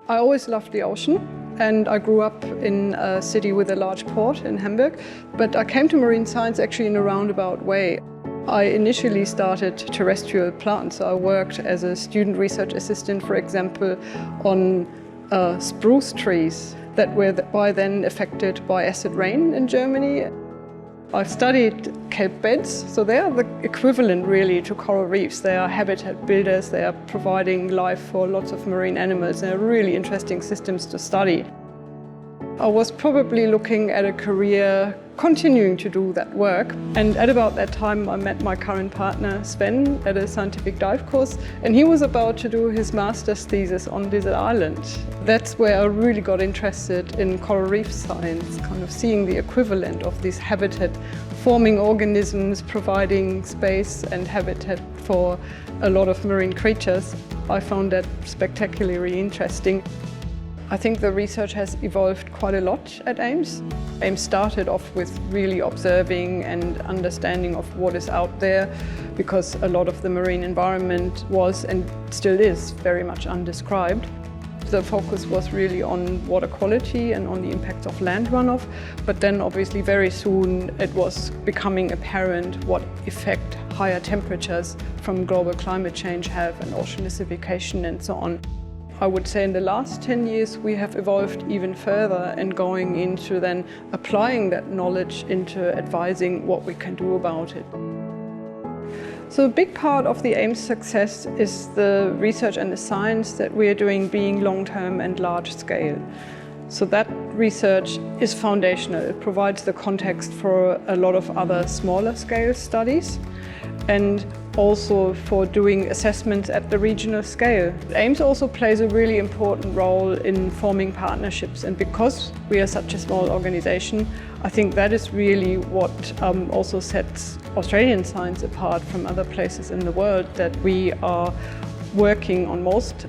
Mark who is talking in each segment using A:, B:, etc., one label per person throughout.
A: I always loved the ocean, and I grew up in a city with a large port in Hamburg, but I came to marine science actually in a roundabout way. I initially started terrestrial plants. I worked as a student research assistant, for example, on spruce trees that were by then affected by acid rain in Germany. I've studied kelp beds, so they are the equivalent really to coral reefs. They are habitat builders, they are providing life for lots of marine animals. They're really interesting systems to study. I was probably looking at a career continuing to do that work, and at about that time I met my current partner Sven at a scientific dive course, and he was about to do his master's thesis on Desert Island. That's where I really got interested in coral reef science, kind of seeing the equivalent of these habitat-forming organisms providing space and habitat for a lot of marine creatures. I found that spectacularly interesting. I think the research has evolved quite a lot at Ames. Ames started off with really observing and understanding of what is out there, because a lot of the marine environment was and still is very much undescribed. The focus was really on water quality and on the impacts of land runoff, but then obviously very soon it was becoming apparent what effect higher temperatures from global climate change have, and ocean acidification and so on. I would say in the last 10 years we have evolved even further and going into then applying that knowledge into advising what we can do about it. So a big part of the Ames success is the research and the science that we are doing being long-term and large-scale. So that research is foundational. It provides the context for a lot of other smaller-scale studies, and also for doing assessments at the regional scale. Ames also plays a really important role in forming partnerships, and because we are such a small organization, I think that is really what also sets Australian science apart from other places in the world, that we are working on most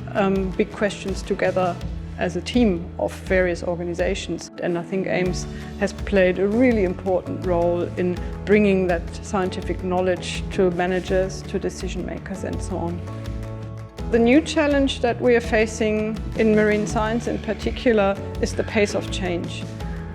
A: big questions together as a team of various organizations. And I think Ames has played a really important role in bringing that scientific knowledge to managers, to decision makers and so on. The new challenge that we are facing in marine science in particular is the pace of change.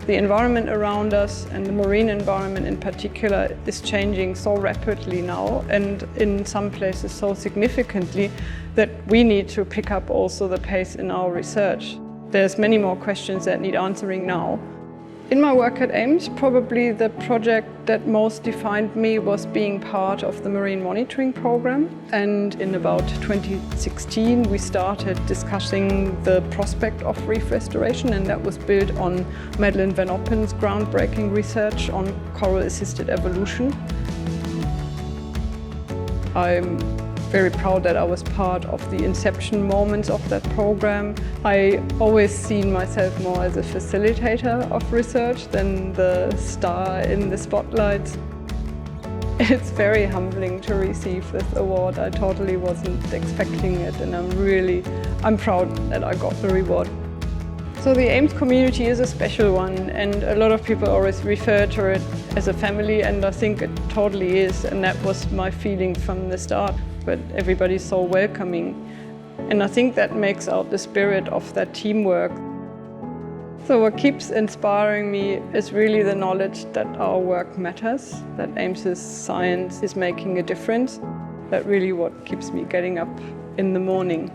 A: The environment around us, and the marine environment in particular, is changing so rapidly now, and in some places so significantly, that we need to pick up also the pace in our research. There's many more questions that need answering now. In my work at Ames, probably the project that most defined me was being part of the Marine Monitoring Program. And in about 2016, we started discussing the prospect of reef restoration, and that was built on Madeleine Van Oppen's groundbreaking research on coral-assisted evolution. I'm very proud that I was part of the inception moments of that program. I always seen myself more as a facilitator of research than the star in the spotlight. It's very humbling to receive this award. I totally wasn't expecting it, and I'm proud that I got the reward. So the Ames community is a special one, and a lot of people always refer to it as a family, and I think it totally is, and that was my feeling from the start. But everybody's so welcoming, and I think that makes out the spirit of that teamwork. So what keeps inspiring me is really the knowledge that our work matters, that Ames's science is making a difference. That's really what keeps me getting up in the morning.